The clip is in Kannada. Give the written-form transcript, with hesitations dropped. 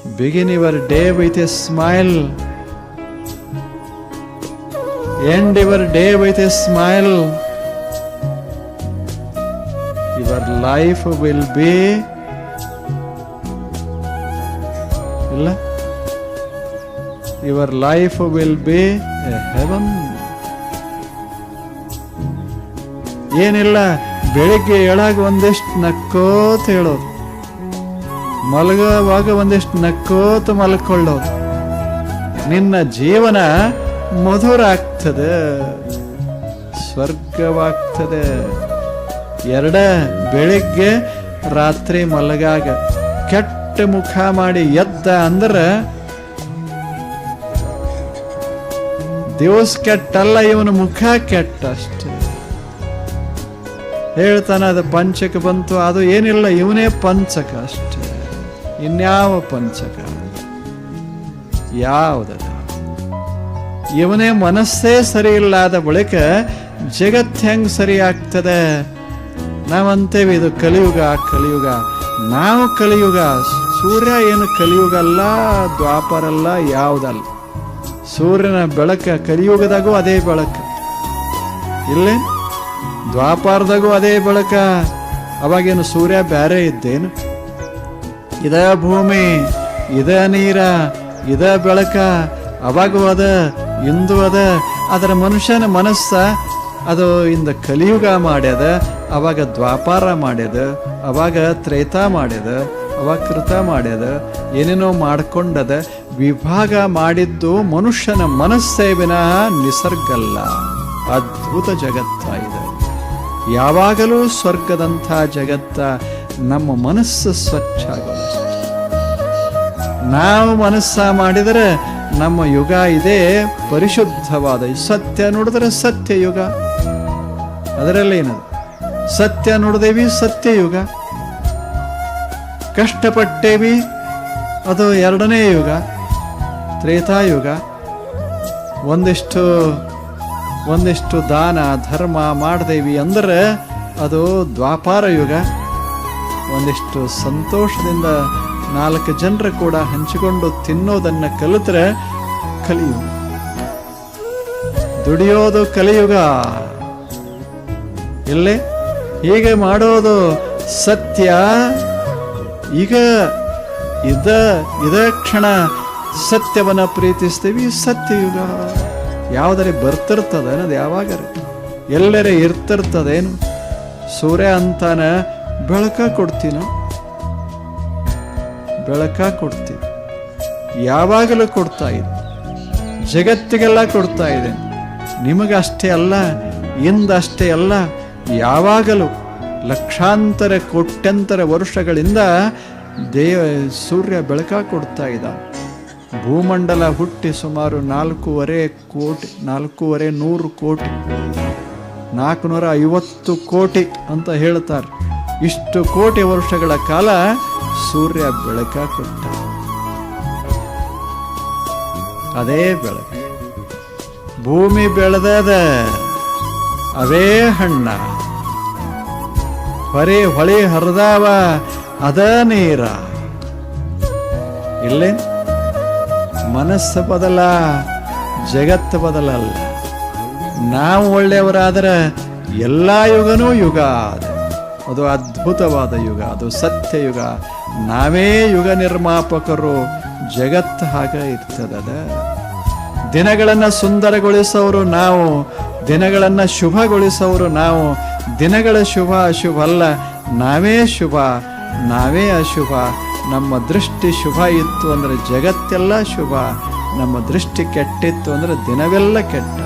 Begin your day with a smile. End your day with a smile. Your life will be Your life will be a heaven. ಏನಿಲ್ಲ, ಬೆಳಿಗ್ಗೆ ಏಳಾಗ ಒಂದಿಷ್ಟು ನಕ್ಕೋತ ಹೇಳೋದು, ಮಲಗುವಾಗ ಒಂದಿಷ್ಟು ನಕ್ಕೋತ ಮಲ್ಕೊಳ್ಳೋದು. ನಿನ್ನ ಜೀವನ ಮಧುರ ಆಗ್ತದೆ, ಸ್ವರ್ಗವಾಗ್ತದೆ. ಬೆಳಿಗ್ಗೆ ರಾತ್ರಿ ಮಲಗಾಗ ಕೆಟ್ಟ ಮುಖ ಮಾಡಿ ಎದ್ದ ಅಂದ್ರೆ ದಿವಸ ಕೆಟ್ಟಲ್ಲ, ಇವನ ಮುಖ ಕೆಟ್ಟ ಅಷ್ಟೆ. ಹೇಳ್ತಾನೆ ಅದು ಪಂಚಕ ಬಂತು, ಅದು ಏನಿಲ್ಲ, ಇವನೇ ಪಂಚಕ ಅಷ್ಟೆ. ಇನ್ಯಾವ ಪಂಚಕ ಯಾವುದ? ಇವನೇ ಮನಸ್ಸೇ ಸರಿ ಇಲ್ಲದ ಬಳಿಕ ಜಗತ್ ಹೆಂಗ್ ಸರಿ ಆಗ್ತದೆ? ನಾವಂತೇವೆ ಇದು ಕಲಿಯುಗ. ನಾವು ಕಲಿಯುಗ. ಸೂರ್ಯ ಏನು ಕಲಿಯುಗ ಅಲ್ಲ, ದ್ವಾಪರ ಅಲ್ಲ, ಯಾವುದಲ್ಲ. ಸೂರ್ಯನ ಬೆಳಕ ಕಲಿಯುಗದಾಗೂ ಅದೇ ಬೆಳಕ, ಇಲ್ಲೇ ದ್ವಾಪಾರದಾಗೂ ಅದೇ ಬೆಳಕ. ಅವಾಗೇನು ಸೂರ್ಯ ಬ್ಯಾರೆ ಇದ್ದೇನು? ಇದ ಭೂಮಿ, ಇದ ನೀರ, ಇದ ಬೆಳಕ. ಅವಾಗೂ ಅದ, ಇಂದು ಅದ. ಅದರ ಮನುಷ್ಯನ ಮನಸ್ಸ ಅದು ಇಂದ ಕಲಿಯುಗ ಮಾಡ್ಯದ, ಅವಾಗ ದ್ವಾಪಾರ ಮಾಡ್ಯದ, ಅವಾಗ ತ್ರೇತಾ ಮಾಡ್ಯದ, ಅವಾಗ ಕೃತ ಮಾಡ್ಯದ, ಏನೇನೋ ಮಾಡ್ಕೊಂಡದ. ವಿಭಾಗ ಮಾಡಿದ್ದು ಮನುಷ್ಯನ ಮನಸ್ಸೇ ವಿನಃ ನಿಸರ್ಗಲ್ಲ. ಅದ್ಭುತ ಜಗತ್ತ ಇದೆ. ಯಾವಾಗಲೂ ಸ್ವರ್ಗದಂಥ ಜಗತ್ತ. ನಮ್ಮ ಮನಸ್ಸು ಸ್ವಚ್ಛ ಆಗೋದು. ನಾವು ಮನಸ್ಸ ಮಾಡಿದರೆ ನಮ್ಮ ಯುಗ ಇದೆ ಪರಿಶುದ್ಧವಾದ. ಸತ್ಯ ನೋಡಿದ್ರೆ ಸತ್ಯ ಯುಗ, ಅದರಲ್ಲೇನದು? ಸತ್ಯ ನೋಡಿದೇವಿ, ಸತ್ಯಯುಗ. ಕಷ್ಟಪಟ್ಟೇವಿ, ಅದು ಎರಡನೇ ಯುಗ, ತ್ರೇತಾಯುಗ. ಒಂದಿಷ್ಟು ದಾನ ಧರ್ಮ ಮಾಡ್ದೇವಿ ಅಂದ್ರೆ ಅದು ದ್ವಾಪಾರ ಯುಗ. ಒಂದಿಷ್ಟು ಸಂತೋಷದಿಂದ 4 ಜನರು ಕೂಡ ಹಂಚಿಕೊಂಡು ತಿನ್ನೋದನ್ನ ಕಲಿತ್ರೆ ಕಲಿಯುಗ. ದುಡಿಯೋದು ಕಲಿಯುಗ. ಇಲ್ಲೇ ಹೀಗೆ ಮಾಡೋದು ಸತ್ಯ. ಈಗ ಇದ ಕ್ಷಣ ಸತ್ಯವನ್ನ ಪ್ರೀತಿಸ್ತೀವಿ, ಸತ್ಯಯುಗ. ಯಾವುದರೆ ಬರ್ತಿರ್ತದೆ ಅನ್ನೋದು ಯಾವಾಗರೆ ಎಲ್ಲರೇ ಇರ್ತಿರ್ತದೇನು? ಸೂರ್ಯ ಅಂತಾನ ಬೆಳಕ ಕೊಡ್ತೀನೋ? ಬೆಳಕ ಕೊಡ್ತೀವಿ, ಯಾವಾಗಲೂ ಕೊಡ್ತಾ ಇದೆ, ಜಗತ್ತಿಗೆಲ್ಲ ಕೊಡ್ತಾ ಇದೆ. ನಿಮಗಷ್ಟೇ ಅಲ್ಲ, ಇಂದಷ್ಟೇ ಅಲ್ಲ, ಯಾವಾಗಲೂ ಲಕ್ಷಾಂತರ ಕೋಟ್ಯಂತರ ವರ್ಷಗಳಿಂದ ಸೂರ್ಯ ಬೆಳಕ ಕೊಡ್ತಾ ಇದ್ದ. ಭೂಮಂಡಲ ಹುಟ್ಟಿ ಸುಮಾರು 4.25 ಕೋಟಿ, 450 ಕೋಟಿ, 450 ಕೋಟಿ ಅಂತ ಹೇಳ್ತಾರೆ. ಇಷ್ಟು ಕೋಟಿ ವರ್ಷಗಳ ಕಾಲ ಸೂರ್ಯ ಬೆಳಕ ಕೊಟ್ಟ. ಅದೇ ಬೆಳಕು. ಭೂಮಿ ಬೆಳೆದದ, ಅವೇ ಹಣ್ಣ. ಹೊಳೆ ಹರಿದಾವ, ಅದ ನೀರ. ಇಲ್ಲೇ ಮನಸ್ಸು ಬದಲ, ಜಗತ್ತು ಬದಲಲ್ಲ. ನಾವು ಒಳ್ಳೆಯವರಾದರೆ ಎಲ್ಲ ಯುಗನೂ ಯುಗ. ಅದು ಅದ್ಭುತವಾದ ಯುಗ, ಅದು ಸತ್ಯಯುಗ. ನಾವೇ ಯುಗ ನಿರ್ಮಾಪಕರು. ಜಗತ್ತು ಹಾಗೆ ಇರ್ತದ. ದಿನಗಳನ್ನು ಸುಂದರಗೊಳಿಸೋರು ನಾವು, ದಿನಗಳನ್ನು ಶುಭಗೊಳಿಸೋರು ನಾವು. ದಿನಗಳ ಶುಭ ಅಶುಭ ಅಲ್ಲ, ನಾವೇ ಶುಭ, ನಾವೇ ಅಶುಭ. ನಮ್ಮ ದೃಷ್ಟಿ ಶುಭ ಇತ್ತು ಅಂದರೆ ಜಗತ್ತೆಲ್ಲ ಶುಭ, ನಮ್ಮ ದೃಷ್ಟಿ ಕೆಟ್ಟಿತ್ತು ಅಂದರೆ ದಿನವೆಲ್ಲ ಕೆಟ್ಟ.